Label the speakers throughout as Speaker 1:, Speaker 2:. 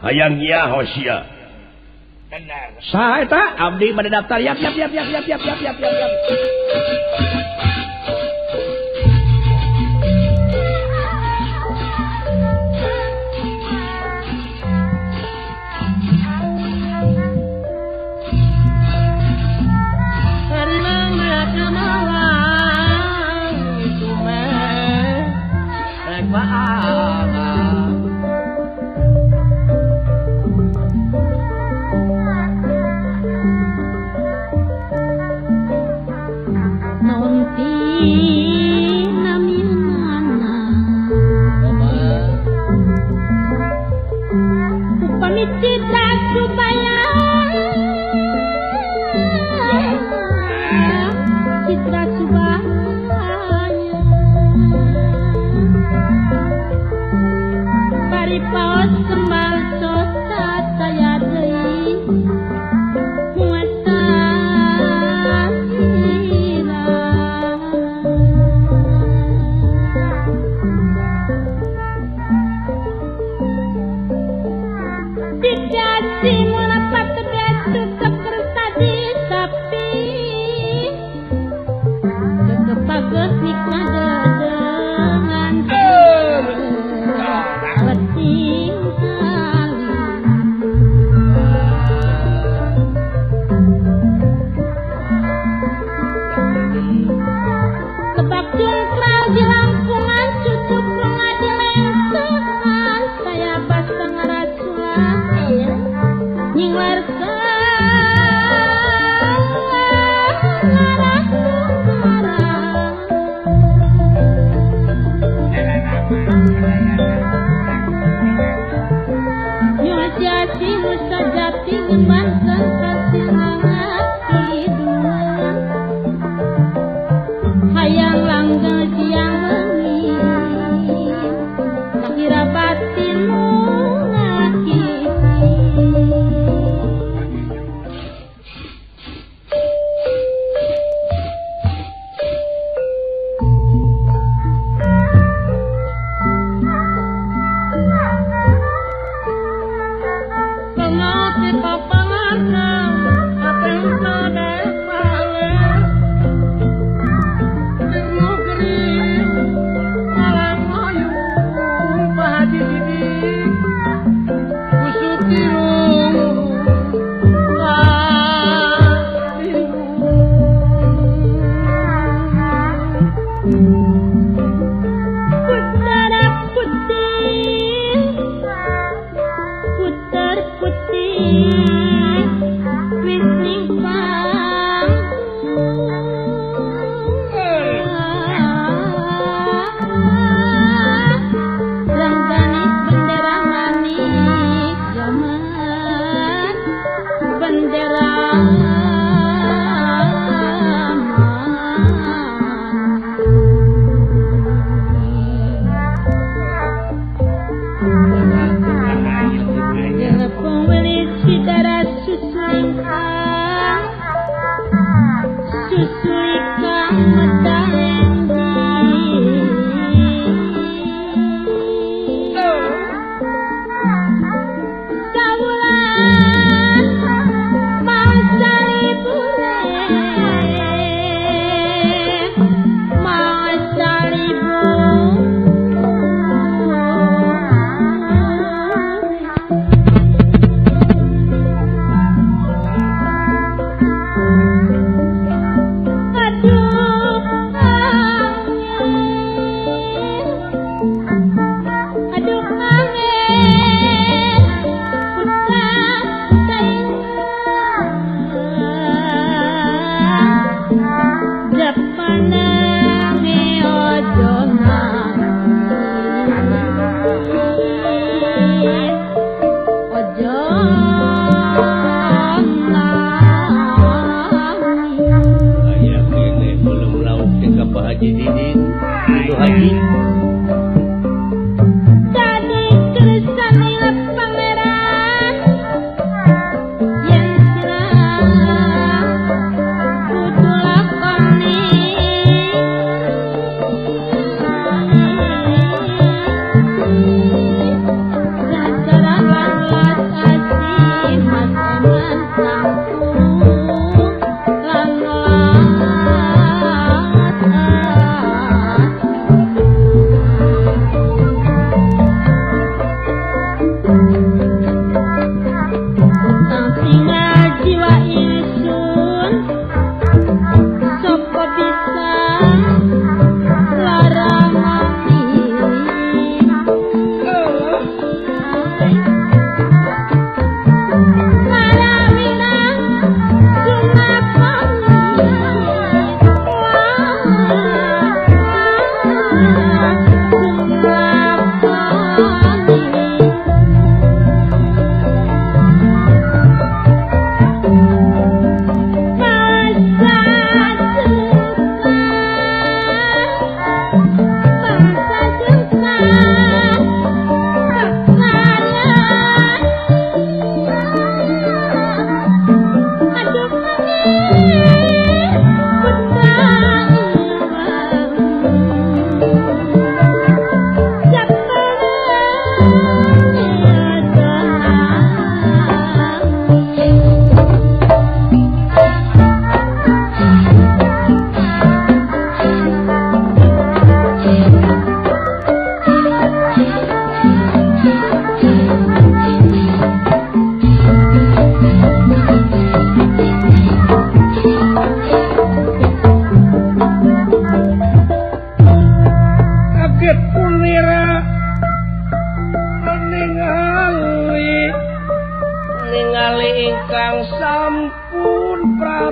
Speaker 1: hayang nyaho sia.
Speaker 2: Saha eta abdi bade daftar yap.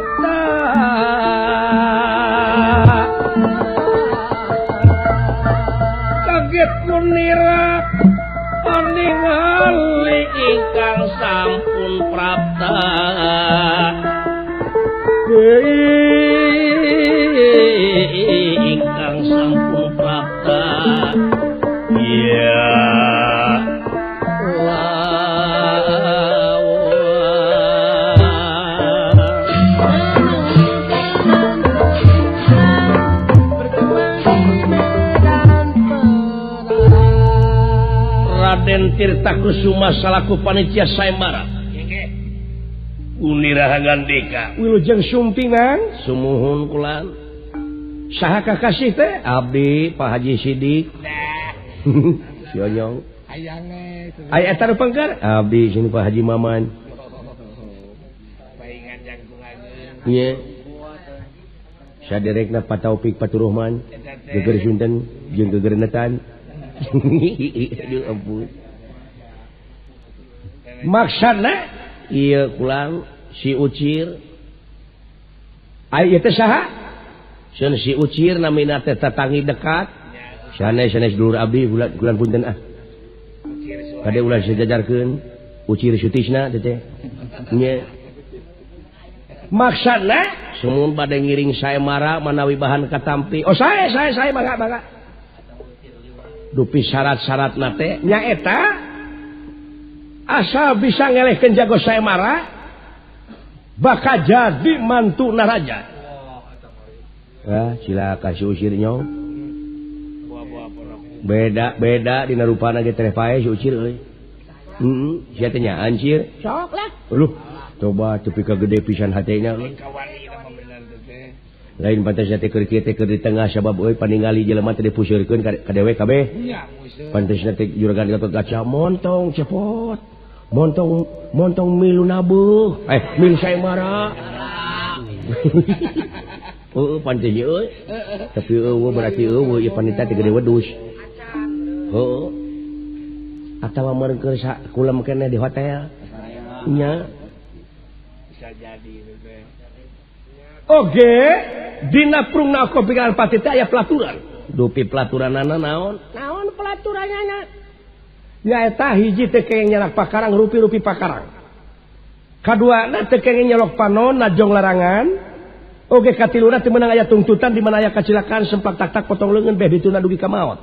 Speaker 2: prapta kaget munira ningali ingkang sampun prapta ingkang sampun prapta iya Raden Tirta Kusuma salaku panitia sayembara Unira Gandika Wilujeng sumpingan sumuhun kulan saha kakasih teh abdi Pak Haji Sidik si Onyong aya eta pengker abdi sini Pak Haji Maman paingan jangkungan ieu saderekna Pak Taufik Paturuhman geger Sunten jeung geger Netan aduh ampun maksana iya kulang si Ucir aya teh saha sun si Ucir namina teh tatangi dekat sanes dulur abdi bulan punten ah kade ulah sejajarkeun Ucir Sutisna teh nya maksana sumun bade ngiring sayembara manawi bahan katampi oh saya mangga dupi syarat-syarat nate nyaeta asal bisa ngelehkeun jago sayembara bakal jadi mantu naraja cilaka si Ucir nyong beda dina rupana ge teh pae si Ucir euy sia teh nya ancir sok lah coba tepi ka gede pisan hatena lain pantas teh keur kieu teh keur di tengah sabab euy paningali jelema teh dipuseurkeun ka dewe kabeh pantas teh juragan Gatot Kaca montong cepot montong milu nabuh milu sayembara heuh pantas euy tapi eueuh berarti eueuh ieu panita teh gede wedus heuh atawa meureun keur kulam keneh di hotel nya bisa jadi teh oge dina prungna kopikan pati teh aya pelaturan dupi pelaturanana naon pelaturanana nyaeta hiji teh kenging nyalak pakarang rupi-rupi pakarang kaduana teh kenging nyalok panon najong larangan oge katiluna teh meunang aya tuntutan di mana aya kecelakaan sempak tak potong leungeun beh dituna dugi ka maot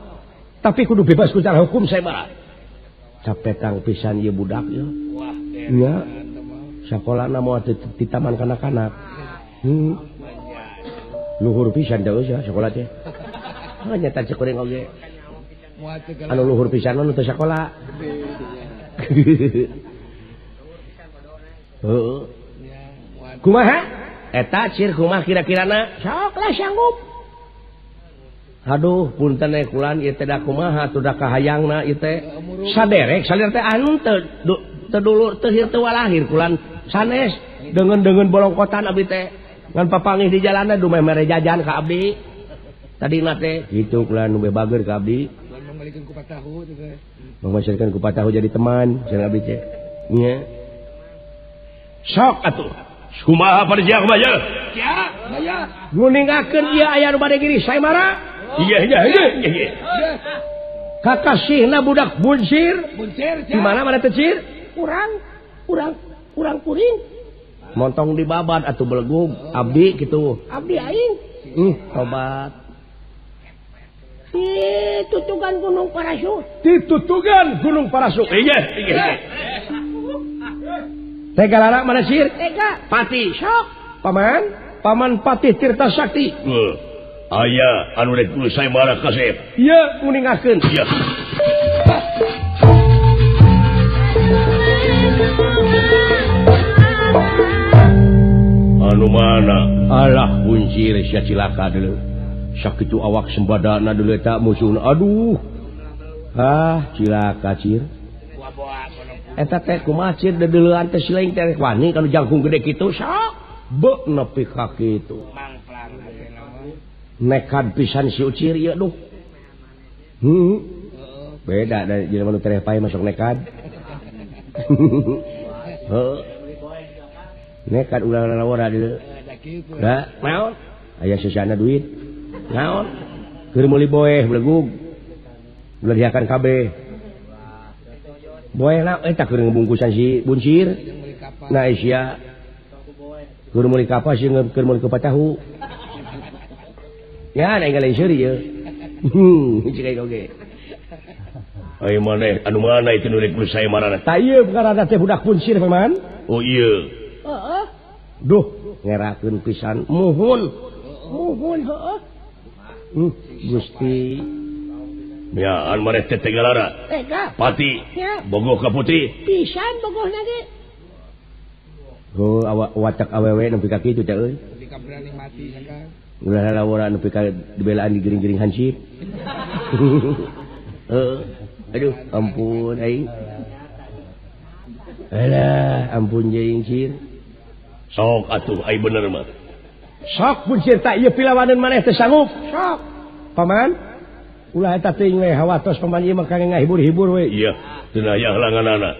Speaker 2: tapi kudu bebas ku cara hukum sayembara capetang pisan ieu budak ieu nya sakolana moal di taman kanak-kanak luhur pisan teh ya sekolah teh hanya teh kuring oge anu luhur pisan anu teh sakola heuh kumaha eta cir kumaha kira-kirana sok lah sanggup aduh punten kulan ieu teh da kumaha atuh da kahayangna ieu teh saderek teh anu teu dulur teu hieu teu walahir kulan sanes dengan bolongkotan abdi teh ngan papangih di jalanna dumeh mere jajan ka abdi tadina teh kitu kulan nu bager ka abdi mangmalikeun kupat tahu teh mangmalikeun kupat tahu jadi teman sareng abdi teh nya sok atuh kumaha parjak baja ya baya nguningakeun ieu aya nu bade gini sayembara iya kakasihna budak buncir di mana teh cir urang kuring montong di babat atuh belegug abdi gitu abdi aing tobat ditutugan Gunung Parasuk iya tega lara mana sir tega pati sok paman Patih Tirta Sakti aya anu rek kudu sayembara kasep iya nguningakeun iya anu mana alah buncir sia cilaka deuleu sakitu awak sembadana deuleu eta musuhna aduh cilaka cir eta teh kumaha cir deuleuan teh sileing teh wani kana jangkung gede kitu sok beuk nepi ka kitu nekad pisan si Ucir ieu duh beda dari jelema nu tereh pae masuk nekad heuh nekat ulah lalawara deuleu naon aya sesana duit naon keur meuli boeh belegug belediakan kabeh boeh na eta keur ngebungkusan si buncir nah sia keur meuli kapas jeung keur meuli kupat tahu ya na inggal seuri ye cik oge ai maneh anu mana itu nulik ku saya marana ta ieu karana teh budak buncir paman oh iya heeh duh ngerakeun pisan muhun heeh Gusti ya an maneh teh tegalara tega pati ya bogoh ka putih pisan bogohna ge oh watak awewe nepi ka kitu teh euy nepi ka berani mati sangka ulah lawan nepi ka dibelaan di gering-gering hansip aduh ampun aing alah ampun jeung cir sok atuh ai bener mah sok buncir tak ieu pilawaneun maneh teu sanggup sok paman ulah eta teuing we hawatos paman ieu mah kangge ngahibur-hibur we iya teu aya halanganana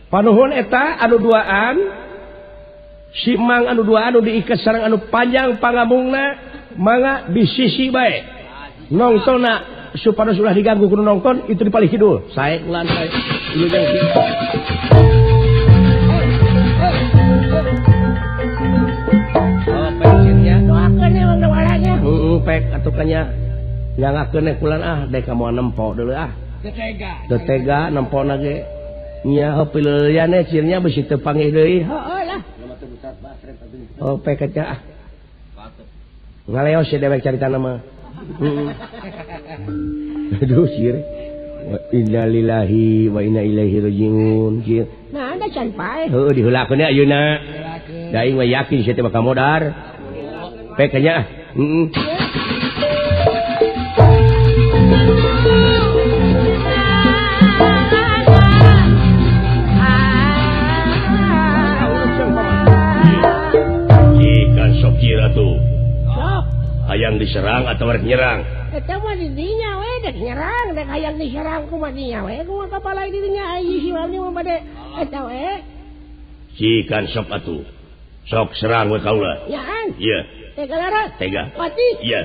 Speaker 2: panuhun eta anu duaan si mang anu duaan anu diiket sareng anu panjang pangamungna mangga di sisi bae nongtonna supaya sudah diganggu kudu nonton itu di paling kidul sae lantai ieu jeung pensinya doakeun emang walanya pek atukannya nyangakeun kulan dek kamu nempo deuleu teu tega nempona ge nya heupeuleuyan cirnya beusi teu panggih deui heueuh lah oh pek eta ngaleos si dewek caritana mah aduh sir inna lillahi wa inna ilaihi rajiun sir nah ada can pae heuh diheulakeun ayeuna da aing mah yakin sia teh bakal modar pek nya jika sok kira tuh hayang diserang atau rek nyerang eta mah di dinya we dek nyerang dek hayang diserang kumaha dinya we kumaha kapala di dinya ai si wali mah bade eta we sikan sok atuh sok serang we kaula yaan iya tega laras tega mati iya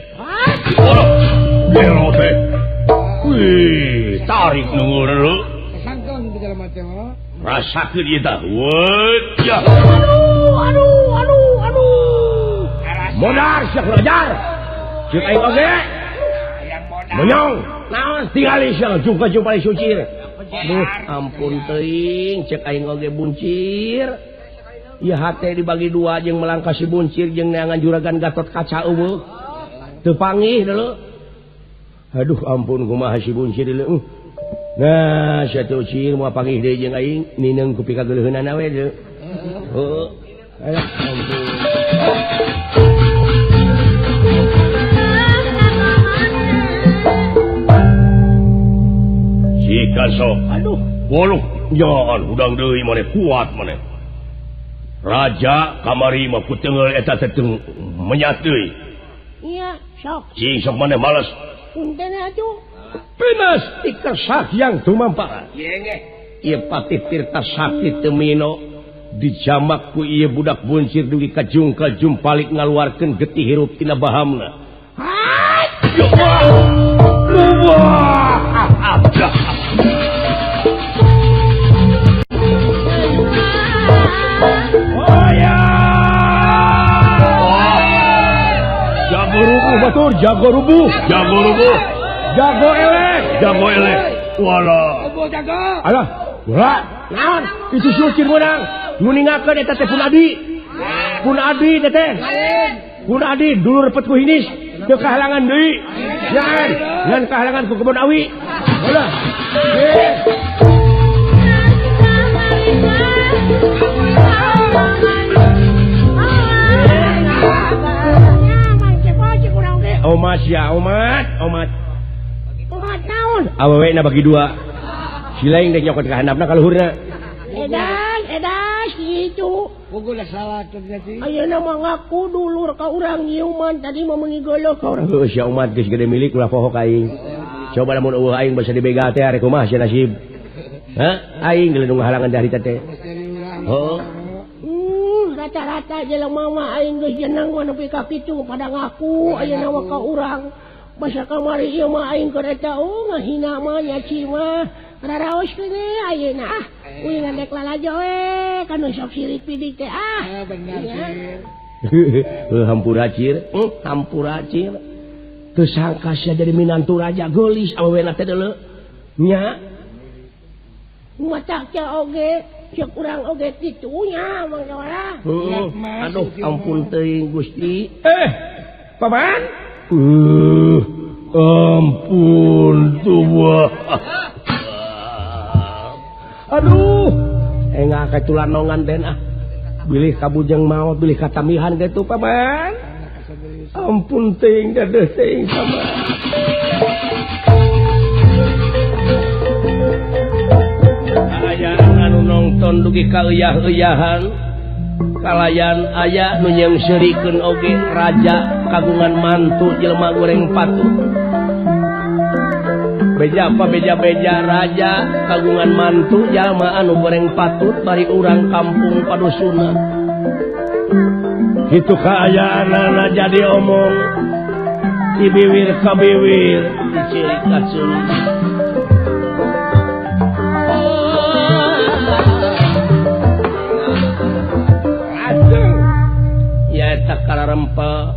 Speaker 2: bero teh wih tarik nunggu dulu sangkong segala macam rasakeun ieu tah weuh ya aduh modar siap belajar cek aing oge monyong naon tingali sia jumpa sucir duh ampun teuing cek aing oge buncir ieu hate dibagi dua jeung melangkah si buncir jeung neangan juragan Gatot Kaca eueuh teu panggih deuleu aduh ampun kumaha si buncir deuleu nah sia teu cir moal panggih deui jeung aing nineung ku pikageuleuheunana we deuleu heuh alah ampun sikan sok aduh boluh jangan udang deui maneh kuat maneh raja kamari mah ku teungeul eta teh menyat deui iya sok cing sok maneh males punten atuh pinas ikersah yang tumampara ieu patih tirta sakti teu mino dijamak ku ieu budak buncir dugi ka jung palik ngaluarkeun getih hirup tina bahamna ya Allah jago rubuh jago elek wala alah ulah naon itu sucir menang nu ningakeun eta teh pun adi teh pun adi dulur repet ku hinis teu kahalangan deui ngan kahalangan ku kebon awi ulah omat ya omat naon awewe na bagi dua silaing dek nyokot ka handapna ka luhurna edan kitu pokokna salah teh ayeuna mah ngaku dulur ka urang nyiuman tadi mah meungi geuleuk ka urang heuh sia umat geus gede milik ulah poho ka aing coba lamun eueuh aing basa dibega teh are kumaha sia nasib ha aing geuleuh nu ngahalangan dari teh heuh
Speaker 1: rata-rata jelema mah aing geus jeneng nepi ka kitu pada ngaku ayeuna mah ka urang. Basa kamari ieu mah aing keur eta ngahina mah nyaci mah. Raraos kene ayeuna uing ngandek lalajo kanu sok sirik pidik teh
Speaker 3: bener
Speaker 2: hampura cir teu sangka sia jadi minantu raja geulis awewena teh deuleu nya
Speaker 1: matak ca oge ceuk urang oge kitu nya Mang Jawara
Speaker 2: aduh ampun teuing Gusti paman ampun tuh aduh enggak ketulanongan den bilih kabujeng maot bilih katamihan gitu paman ampun ting dadeuh ting paman ayaan anu nongton dugi kaeuyah-euyahan kalayan aya nu nyeungseurikeun oge raja kagungan mantu jelema goreng patut beja raja kagungan mantu jalma anu goreng patut bari urang kampung padusuna kitu kaayaanana jadi omong ibiwir kabiwir dicirik kacun ya eta kararempa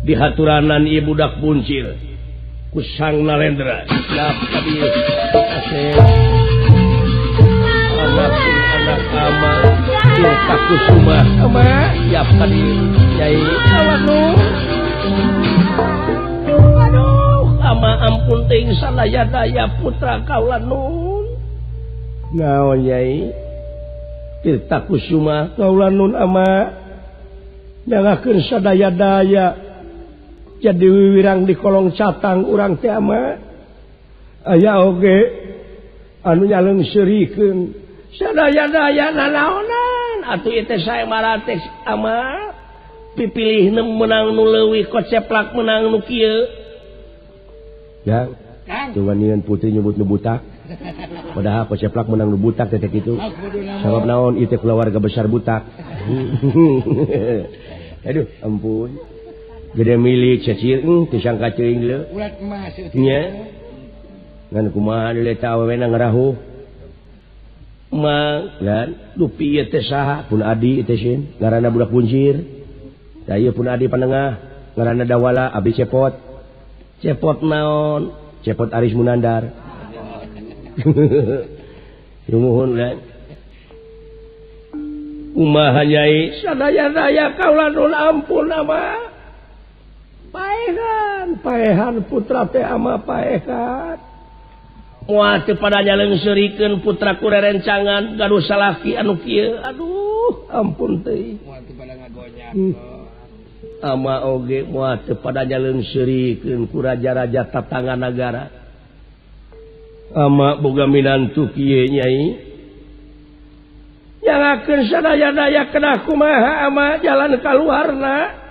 Speaker 2: dihaturanan ieu budak buncil kusang Nalendra siap tadi anak ama Tirta Kusuma ama siap tadi Nyai aduh ama ampun ting sadaya-daya putra kaula nun naon Nyai Tirta Kusuma kaula nun ama nyangakeun sadaya-daya jadi wiwirang di kolong catang urang teh ama aya oge anu nyaleungseurikeun sadaya-daya nanaonan atuh ieu teh sae maratek ama pipilihna menang nu leuwih koceplak menang nu kieu ya coba nieun putri nyebut nu butak padahal koceplak menang nu butak teh kitu sabab naon ieu teh keluarga besar butak aduh ampun gede milik cacir disangka ceuing le ulat emas nya ngan kumaha deui eta awewena ngarahuh mang kan dupi ieu teh saha pun adi teh sin ngaranna budak buncir da ieu pun adi panengah ngaranna Dawala abi cepot naon cepot Aris Munandar nuhun lan kumaha Nyai sadaya-daya kaula nun ampun ama paehan putra teh ama paehan moal teu pada nyaleungseurikeun putra kurerencangan gaduh salaki anu kieu aduh ampun teuing moal teu pada ngagonyak ama oge moal teu pada nyaleungseurikeun ku raja-raja tatangga nagara ama boga minantu kieu Nyai nyangakeun sadaya-daya kedah kumaha ama jalan kaluarna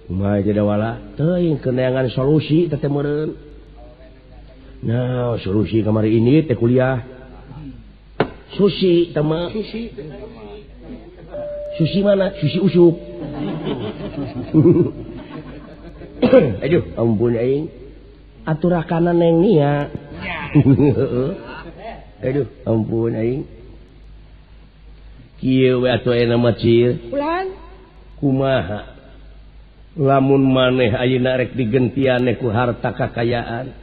Speaker 2: kumaha teh Dawala teuing keneangan solusi teh meureun nah solusi kamari ini teh kuliah susi tama susi mana susi usup aduh ampun aing aturakanna neng nia aduh ampun aing kieu we atuh ayeuna mah cir
Speaker 1: ulan
Speaker 2: kumaha lamun maneh ayeuna rek digentiane ku harta kakayaan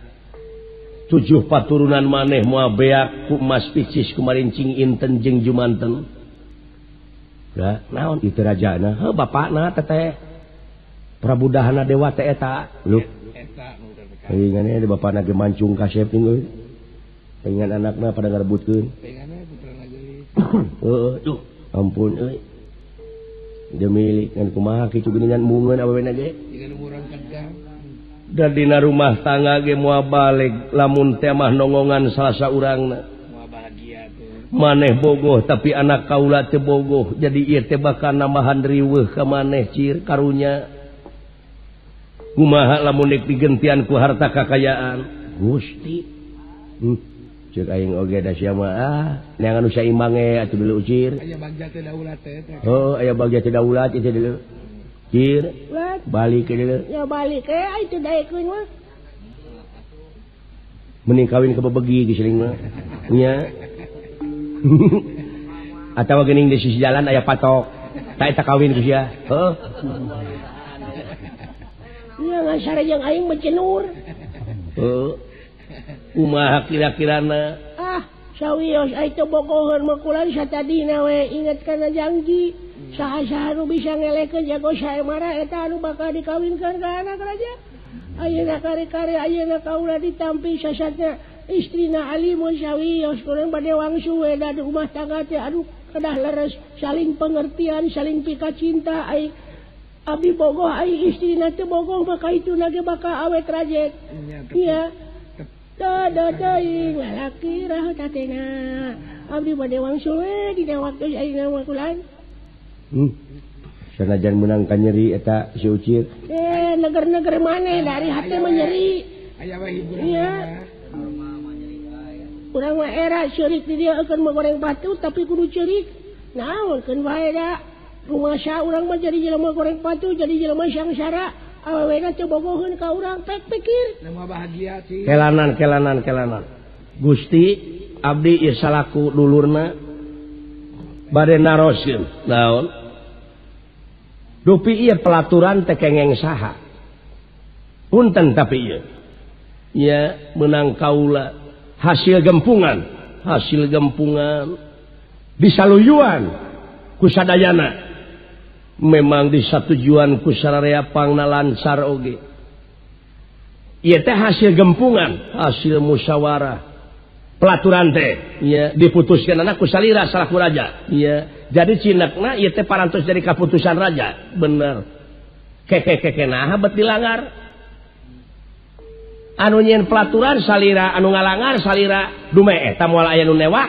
Speaker 2: 7 paturunan maneh moal beak ku emas picis ku marincing inten jeung jumanten da naon itu rajana heuh bapakna teteh prabudahana dewa teh eta luh eta pengen aya bapakna ge mancung kasep euy pengen anakna pada ngarebutkeun pengen putrana geulis heuh duh ampun euy demi ngan kumaha kitu geuningan mungeun awewena ge dina urang kadang da dina rumah tangga ge moal balik lamun teh mah nongongan salah saurangna moal bahagia tuh maneh bogoh tapi anak kaula teu bogoh jadi ieu teh bakal nambahan riweuh ka maneh cir karunya kumaha lamun nek digentian ku harta kakayaan Gusti cek aing oge da sia mah neangan usah imbange atuh dulu cir
Speaker 3: aya bagja teh daulat teh
Speaker 2: aya bagja teh daulat itu dulu cir balik ke dulu
Speaker 1: ya balik ke itu daekeun mah
Speaker 2: mending kawin ke bebegi geus mah nya atawa geuning di sisi jalan aya patok tak eta kawin geus ya heuh
Speaker 1: nya ngasare jeung aing mencenur
Speaker 2: kumaha kira-kirana
Speaker 1: sawios ai teu bogoheun mah kulan satadina we inget kana janji saha-saha nu bisa ngelekeun jago saemara eta anu bakal dikawinkeun ka anak raja ayeuna kare-kare ayeuna kaula ditampi sasatna istrina alimun sawios kurang bade wangsu we da rumah tangga teh aduh kedah leres saling pengertian saling pika cinta ai abdi bogoh ai istrina teu bogoh maka itu nage bakal awet rajet iya teuing lalaki rah tatena abdi bade wangsu we dina waktu ayeuna mah kulan
Speaker 2: sanajan menang ka nyeri eta si Ucir
Speaker 1: neger-neger maneh dari hati menyeri
Speaker 3: aya we hiburan
Speaker 1: iya urang mah era ceurik di dieu akeun goreng batu tapi kudu ceurik naon keun bae da rumasa urang mah jadi jelema goreng batu jadi jelema sangsara awewena teu bogoheun ka urang pek pikir
Speaker 3: nama bahagia sih
Speaker 2: kelanan Gusti abdi ieu salaku dulurna bade naroskeun naon dupi ieu pelaturan teh kengeng saha punten tapi ieu ya menang kaula hasil gempungan disaluyuan ku sadayana memang disatujuan ku sararea pangna lancar oge ieu teh hasil gempungan hasil musyawarah pelaturan teh ya diputuskeun anak ku salira salaku raja ya jadi cinekna ieu teh parantos dari kaputusan raja bener keke naha bet dilanggar anu nyeun pelaturan salira anu ngalangar salira dume eta moal aya nu newak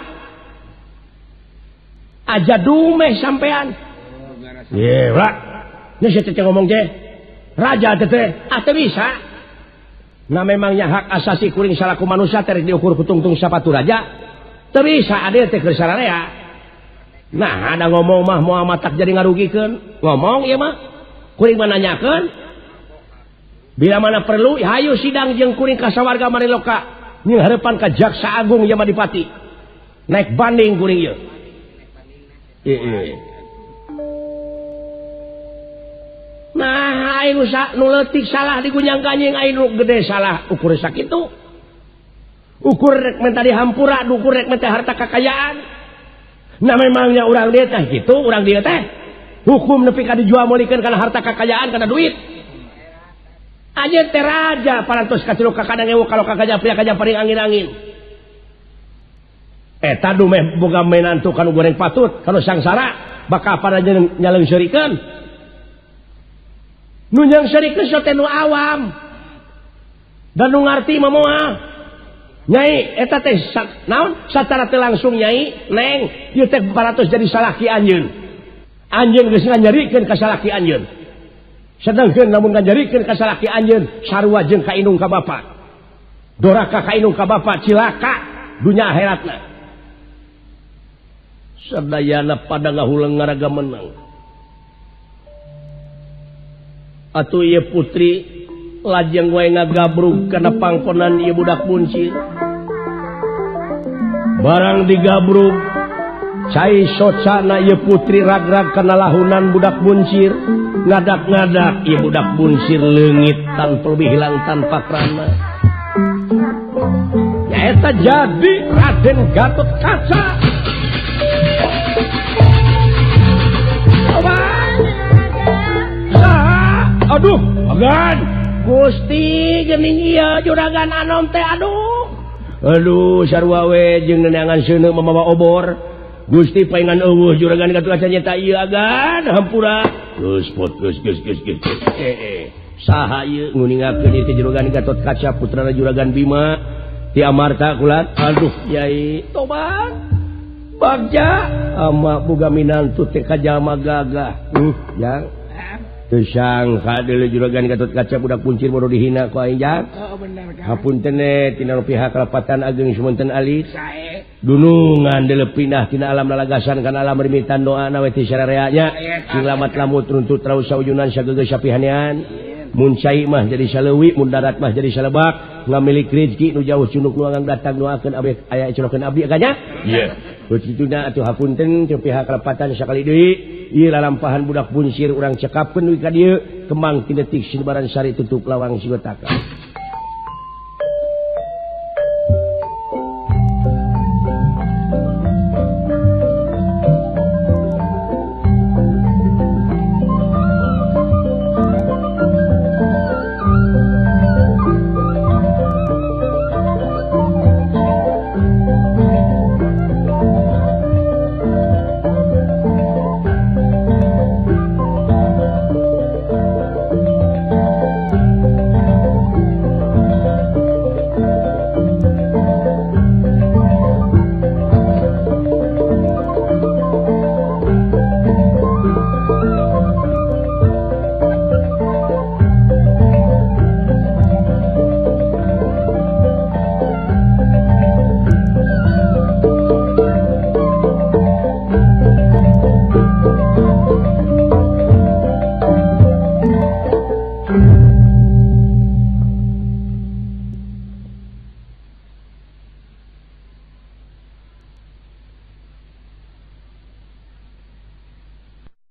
Speaker 2: aja dume sampean ye ra nya teh ngomong teh raja teh teu bisa nah memangnya hak asasi kuring salaku manusia teh diukur ku tungtung sapatu raja teu bisa ade teh keur sararea nah ada ngomong mah moal matak jadi ngarugikeun ngomong ieu mah kuring mah nanyakeun bila mana perlu hayu sidang jeung kuring ka sawarga Mariloka nyieun hareupan ka jaksa agung Yamadipati naik banding kuring ieu nah aing nu leutik salah digunyang kanjing aing nu gede salah ukur sakitu ukur rek menta dihampura ukur rek menta harta kekayaan nah memangnya urang dieu teh kitu urang dieu teh hukum nepi ka dijual molikeun kana harta kekayaan kana duit aja teh raja parantos kaciluk kakadang ewo kalau kakak japri paring angin-angin eta dumeh boga menantu kanu goreng patut kanu sangsara bakal pada nyaleung serikeun nu nyang serikeun sote nu awam dan nu ngarti mah moal nyai eta teh naon sacara teh langsung nyai neng ieu teh parantos jadi salaki anjeun geus nganyerikeun ka salaki anjeun sedangkan namun ngajarikeun ka salaki anjeun sarua jeung ka indung ka bapa doraka ka indung ka bapa cilaka dunya akhiratna sadayana pada ngahuleung ngaraga menang atuh ieu putri lajeng wae ngagabrug kana pangkonan ieu budak buncir barang digabrug cai socana ieu putri ragrag kana lahunan budak buncir ngadak-ngadak ieu budak buncir leungit tanpa lebih hilang tanpa krana nyaeta jadi Raden Gatotkaca aduh agan Gusti geuning ieu juragan anom teh aduh sarua we jeung neneangan seuneu mamawa obor Gusti paingan eueuh juragan Gatotkaca nyata ieu agan hampura geus saha ieu nguningakeun ieu juragan Gatotkaca putrana juragan Bima ti amarta kulat aduh yai tobat bagja ama boga minantu teh ka jalma gagah yang Sang juragan Gatot Kaca budak puncir bodoh dihina ku aing jak. Hapunten tina pihak Kalapatan Ageng Sumanten alit. Dunungan delepinah tina alam lalagasan kana alam rimitan doana we ti sarareanya. Sing lamat lamut runtut raus saujunan sageus sapihanean. Mun cai mah jadi saleuwi, mun darat mah jadi salebak. Ngamilik rezeki nu jauh cunuk nu anggang datang doakeun abdi aya colokeun abdi kanya. Ieu. Kituna atuh hapunten ti pihak Kalapatan sakali deui. Ieu lalampahan budak buncir urang cekapkeun ka dieu kembang kinetik sinebaran sari tutup lawang sigotaka.